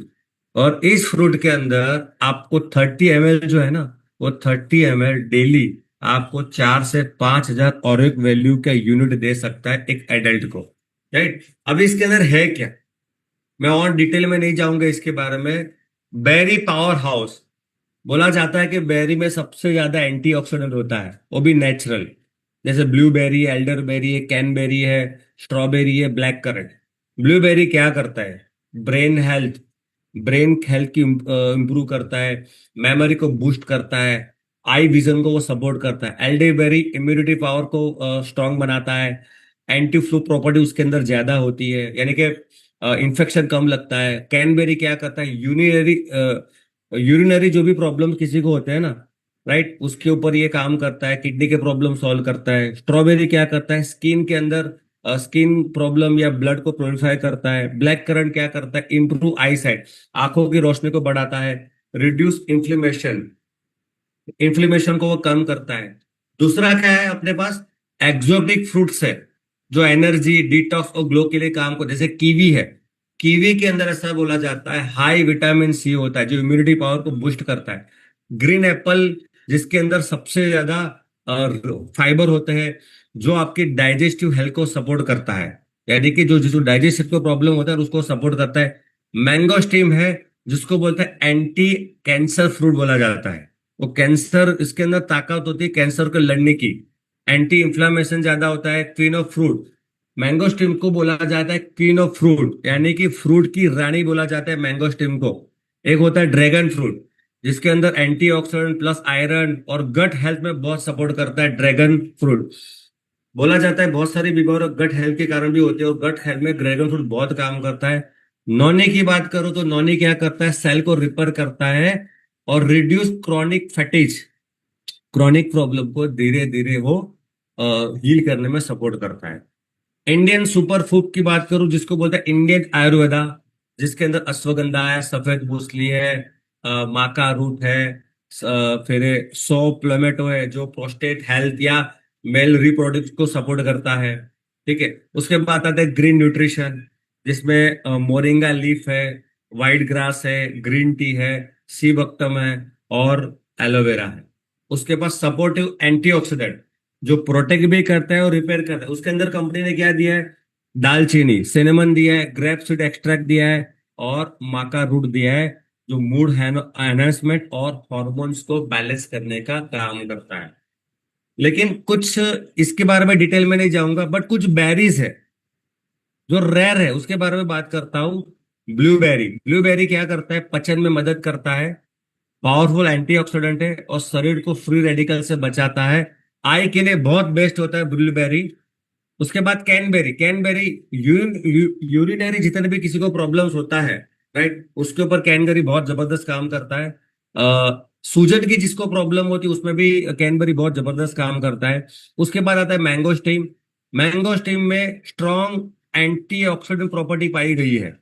और इस फ्रूट के अंदर आपको 30 ml जो है ना, वो 30 ml डेली आपको 4 से 5 हजार और एक वैल्यू का यूनिट दे सकता है एक एडल्ट को। राइट, अब इसके अंदर है क्या, मैं और डिटेल में नहीं जाऊंगा इसके बारे में। बेरी पावर हाउस बोला जाता है कि बेरी में सबसे ज्यादा एंटीऑक्सीडेंट होता है, वो भी नेचुरल। जैसे ब्लूबेरी, एल्डरबेरी है, कैनबेरी है, स्ट्रॉबेरी है, ब्लैक करंट। ब्लूबेरी क्या करता है? ब्रेन हेल्थ की इंप्रूव करता है, मेमोरी को बूस्ट करता है, आई विजन को वो सपोर्ट करता है। एल्डरबेरी इम्यूनिटी पावर को स्ट्रांग बनाता है, एंटी फ्लू प्रॉपर्टी उसके अंदर ज्यादा होती है, यानी कि इन्फेक्शन कम लगता है। कैनबेरी क्या करता है? यूरिनरी जो भी प्रॉब्लम किसी को होते हैं ना, राइट, उसके ऊपर ये काम करता है, किडनी के प्रॉब्लम सॉल्व करता है। स्ट्रॉबेरी क्या करता है? स्किन के अंदर स्किन प्रॉब्लम या ब्लड को प्योरीफाई करता है। ब्लैक करंट क्या करता है? इंप्रूव आई साइट, आंखों की रोशनी को बढ़ाता है। रिड्यूस इन्फ्लेमेशन, इन्फ्लेमेशन को वो कम करता है। दूसरा क्या है अपने पास? एक्सोटिक फ्रूट्स है जो एनर्जी, डिटॉक्स और ग्लो के लिए काम को, जैसे कीवी है। कीवी के अंदर ऐसा बोला जाता है हाई विटामिन सी होता है जो इम्यूनिटी पावर को बूस्ट करता है। ग्रीन एप्पल, जिसके अंदर सबसे ज्यादा फाइबर होते हैं, जो आपकी डाइजेस्टिव हेल्थ को सपोर्ट करता है, यानी कि जो जिसको डाइजेस्टिव को प्रॉब्लम होता है उसको सपोर्ट करता है। मैंगो स्टीम है, जिसको बोलते हैं एंटी कैंसर फ्रूट बोला जाता है। वो कैंसर, इसके अंदर ताकत होती है कैंसर को लड़ने की। एंटी इंफ्लेमेशन ज्यादा होता है। Queen of fruit, mango steam को बोला जाता है क्वीन ऑफ फ्रूट, यानी कि फ्रूट की रानी बोला जाता है मैंगो स्टीम को। एक होता है ड्रैगन फ्रूट, जिसके अंदर एंटीऑक्सीडेंट प्लस आयरन और गट हेल्थ में बहुत सपोर्ट करता है ड्रैगन फ्रूट। बोला जाता है बहुत सारी बीमारी गट हेल्थ के कारण भी होती है, और गट हेल्थ में ड्रैगन फ्रूट बहुत काम करता है। नौनी की बात करो तो नौनी क्या करता है? सेल को रिपेयर करता है और रिड्यूस क्रॉनिक फैटिज, क्रॉनिक प्रॉब्लम को धीरे धीरे वो हील करने में सपोर्ट करता है। इंडियन सुपर फूड की बात करूं, जिसको बोलते हैं इंडियन आयुर्वेदा, जिसके अंदर अश्वगंधा है, सफेद मूसली है, माका रूट है, फिर सौंफ प्लमेटो है जो प्रोस्टेट हेल्थ या मेल रिप्रोडक्ट को सपोर्ट करता है। ठीक है, उसके बाद आता है ग्रीन न्यूट्रिशन, जिसमें मोरिंगा लीफ है, वाइट ग्रास है, ग्रीन टी है, सी बक्तम है और एलोवेरा है। उसके पास सपोर्टिव एंटीऑक्सीडेंट जो प्रोटेक्ट भी करता है और रिपेयर करता है। उसके अंदर कंपनी ने क्या दिया है? दालचीनी, सिनेमन दिया है, ग्रेप सीड एक्सट्रैक्ट दिया है और माका रूट दिया है, जो मूड एनहांसमेंट और हॉर्मोन्स को बैलेंस करने का काम करता है। लेकिन कुछ इसके बारे में डिटेल में नहीं जाऊंगा, बट कुछ बेरीज है जो रेयर है, उसके बारे में बात करता हूँ। ब्लूबेरी, ब्लूबेरी क्या करता है? पचन में मदद करता है, पावरफुल एंटीऑक्सीडेंट है और शरीर को फ्री रेडिकल से बचाता है। आई के लिए बहुत बेस्ट होता है ब्लूबेरी। उसके बाद कैनबेरी, कैनबेरी यूरिनरी जितने भी किसी को प्रॉब्लम्स होता है, राइट, उसके ऊपर कैनबेरी बहुत जबरदस्त काम करता है। सूजन की जिसको प्रॉब्लम होती है उसमें भी कैनबेरी बहुत जबरदस्त काम करता है। उसके बाद आता है मैंगो स्टीम। मैंगो स्टीम में स्ट्रॉन्ग एंटीऑक्सीडेंट प्रॉपर्टी पाई गई है,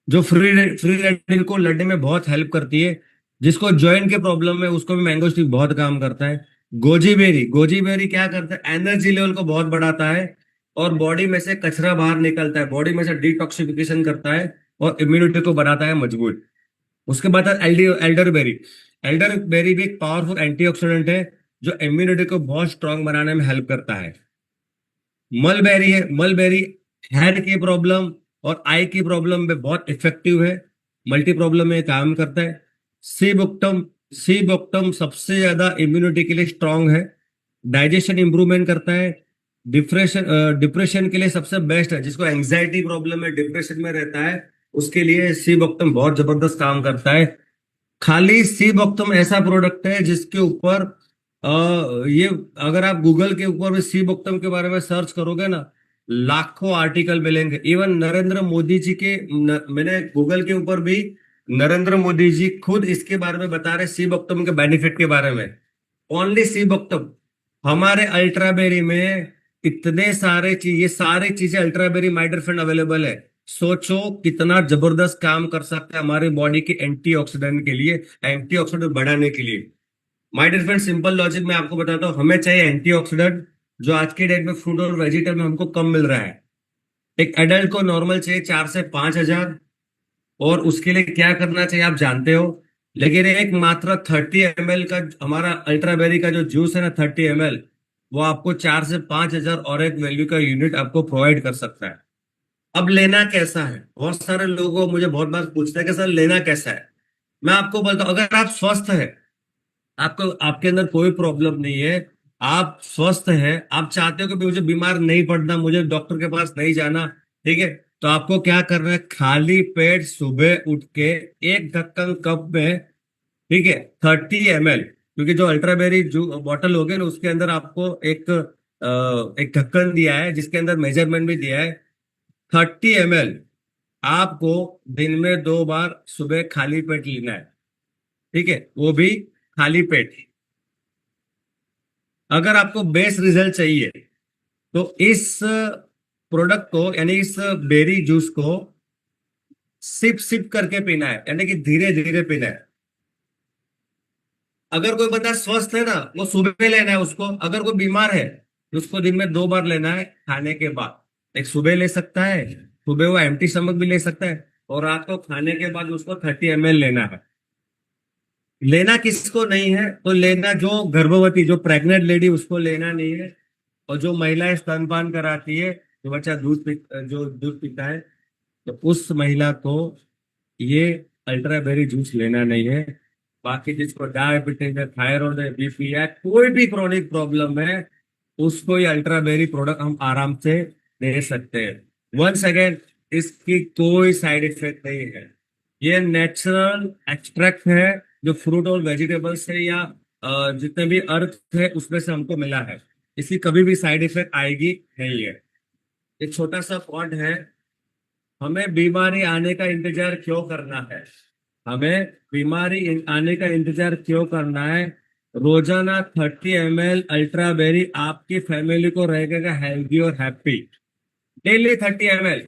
जो फ्री फ्री रेडिकल को लड़ने में बहुत हेल्प करती है। जिसको जॉइंट के प्रॉब्लम है उसको भी मैंगो स्टिक बहुत काम करता है। गोजी बेरी, गोजी बेरी क्या करता है? एनर्जी लेवल को बहुत बढ़ाता है और बॉडी में से कचरा बाहर निकलता है, बॉडी में से डिटॉक्सिफिकेशन करता है और इम्यूनिटी को बनाता है मजबूत। उसके बाद एल्डर बेरी, एल्डर बेरी भी एक पावरफुल एंटीऑक्सीडेंट है जो इम्यूनिटी को बहुत स्ट्रांग बनाने में हेल्प करता है। मलबेरी है, मलबेरी हेड की प्रॉब्लम और आई की प्रॉब्लम में बहुत इफेक्टिव है, मल्टी प्रॉब्लम में काम करता है। सी बुक्टम, सी बुक्टम सबसे ज्यादा इम्यूनिटी के लिए स्ट्रांग है, डाइजेशन इंप्रूवमेंट करता है। डिप्रेशन, डिप्रेशन के लिए सबसे बेस्ट है, जिसको एंग्जाइटी प्रॉब्लम है, डिप्रेशन में रहता है, उसके लिए सी बुक्टम बहुत जबरदस्त काम करता है। खाली सी बक्तम ऐसा प्रोडक्ट है जिसके ऊपर ये अगर आप गूगल के ऊपर भी सी बक्तम के बारे में सर्च करोगे ना, लाखों आर्टिकल मिलेंगे। इवन नरेंद्र मोदी जी के मैंने गूगल के ऊपर भी नरेंद्र मोदी जी खुद इसके बारे में बता रहे, सी बक्तम के बेनिफिट के बारे में। ओनली सी बक्तम। हमारे अल्ट्राबेरी में इतने सारे चीज, ये सारी चीजें अल्ट्राबेरी माय डियर फ्रेंड अवेलेबल है। सोचो कितना जबरदस्त काम कर सकता है हमारी बॉडी के एंटीऑक्सीडेंट के लिए, एंटीऑक्सीडेंट बढ़ाने के लिए। My dear friend, simple logic मैं आपको बताता हूँ। हमें चाहिए एंटीऑक्सीडेंट, जो आज के डेट में फ्रूट और वेजिटेबल में हमको कम मिल रहा है। एक एडल्ट को नॉर्मल चाहिए 4 से 5 हजार, और उसके लिए क्या करना चाहिए आप जानते हो। लेकिन एक मात्र 30 ml का हमारा अल्ट्राबेरी का जो जूस है ना, 30 ml, वो आपको 4 से 5 हजार और एक वैल्यू का यूनिट आपको प्रोवाइड कर सकता है। अब लेना कैसा है, बहुत सारे लोगों मुझे बहुत बार पूछते हैं कि सर लेना कैसा है। मैं आपको बोलता हूँ, अगर आप स्वस्थ है, आपको आपके अंदर कोई प्रॉब्लम नहीं है, आप स्वस्थ हैं, आप चाहते हो कि मुझे बीमार नहीं पड़ना, मुझे डॉक्टर के पास नहीं जाना, ठीक है, तो आपको क्या करना है, खाली पेट सुबह उठ के एक ढक्कन कप में, ठीक है, 30 ml, क्योंकि जो अल्ट्राबेरी जो बॉटल हो गई ना, उसके अंदर आपको एक ढक्कन दिया है जिसके अंदर मेजरमेंट भी दिया है। 30 ml आपको दिन में 2 बार सुबह खाली पेट लेना है, ठीक है, वो भी खाली पेट। अगर आपको बेस्ट रिजल्ट चाहिए तो इस प्रोडक्ट को, यानी इस बेरी जूस को सिप सिप करके पीना है, यानी कि धीरे धीरे पीना है। अगर कोई बंदा स्वस्थ है ना, वो सुबह लेना है उसको। अगर कोई बीमार है तो उसको दिन में 2 बार लेना है खाने के बाद। एक सुबह ले सकता है, सुबह वो एम्प्टी स्टमक भी ले सकता है, और रात को खाने के बाद उसको 30 ml लेना है। लेना किसको नहीं है, तो लेना जो गर्भवती, जो प्रेग्नेंट लेडी, उसको लेना नहीं है। और जो महिलाएं स्तनपान कराती है, जो बच्चा जो दूध पीता है, तो उस महिला को ये अल्ट्राबेरी जूस लेना नहीं है। बाकी जिसको डायबिटीज है, थायराइड है, बीपी है, कोई भी क्रोनिक प्रॉब्लम है, उसको ये अल्ट्राबेरी प्रोडक्ट हम आराम से दे सकते हैं। वंस अगेन, इसकी कोई साइड इफेक्ट नहीं है। ये नेचुरल एक्सट्रैक्ट है जो फ्रूट और वेजिटेबल से या जितने भी अर्थ है उसमें से हमको मिला है। इसकी कभी भी साइड इफेक्ट आएगी नहीं है। एक छोटा सा पॉइंट है, हमें बीमारी आने का इंतजार क्यों करना है, हमें बीमारी आने का इंतजार क्यों करना है। रोजाना 30 ml अल्ट्राबेरी आपकी फैमिली को रहेगा हेल्दी और हैप्पी। Daily 30 ml।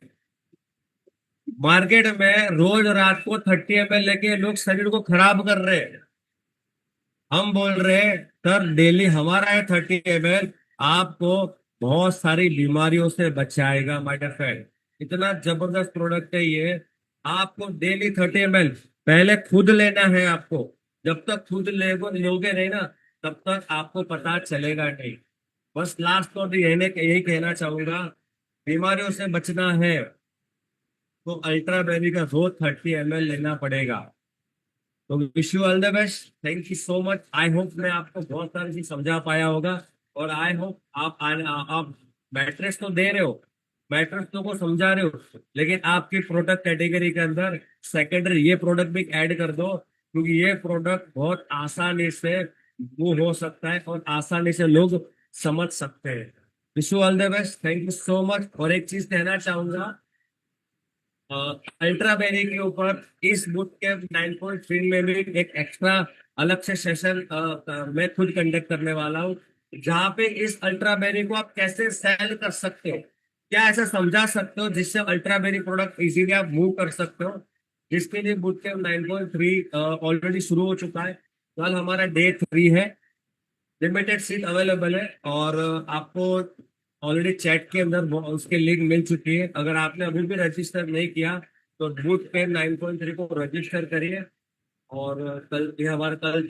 मार्केट में रोज रात को 30 ml लेके लोग शरीर को खराब कर रहे हैं। हम बोल रहे हैं सर डेली हमारा है 30 ml, आपको बहुत सारी बीमारियों से बचाएगा माय डियर फ्रेंड। इतना जबरदस्त प्रोडक्ट है ये। आपको डेली 30 ml पहले खुद लेना है आपको। जब तक खुद लोगे नहीं ना, तब तक आपको पता चलेगा नहीं। बस लास्ट और यही कहना चाहूंगा, बीमारियों से बचना है तो अल्ट्रा बेबी का रोज 30 ml लेना पड़ेगा। तो wish you all the best, thank you so much. I hope मैं आपको बहुत सारी चीज समझा पाया होगा, और आई होप आप मैट्रेस तो दे रहे हो, मैट्रेस तो को समझा रहे हो, लेकिन आपकी प्रोडक्ट कैटेगरी के अंदर सेकेंडरी ये प्रोडक्ट भी ऐड कर दो, क्योंकि ये प्रोडक्ट बहुत आसानी से मूव हो सकता है और आसानी से लोग समझ सकते हैं। Wish you all the best, thank you so much. और एक चीज कहना चाहूंगा, अल्ट्रा बेरी के ऊपर इस बुक के 9.3 में भी एक एक्स्ट्रा अलग से सेशन मैं खुद कंडक्ट करने वाला हूँ, जहाँ पे इस अल्ट्रा बेरी को आप कैसे सेल कर सकते हो, क्या ऐसा समझा सकते हो जिससे अल्ट्रा बेरी प्रोडक्ट इजीली आप मूव कर सकते हो। जिसके लिए बुक के 9.3 ऑलरेडी शुरू हो चुका है। कल हमारा डे 3 है। लिमिटेड सीट अवेलेबल है, और आपको ऑलरेडी चैट के अंदर उसके लिंक मिल चुकी है। अगर आपने अभी भी रजिस्टर नहीं किया तो बूट पे 9.3 को रजिस्टर करिए। और कल ये हमारा कल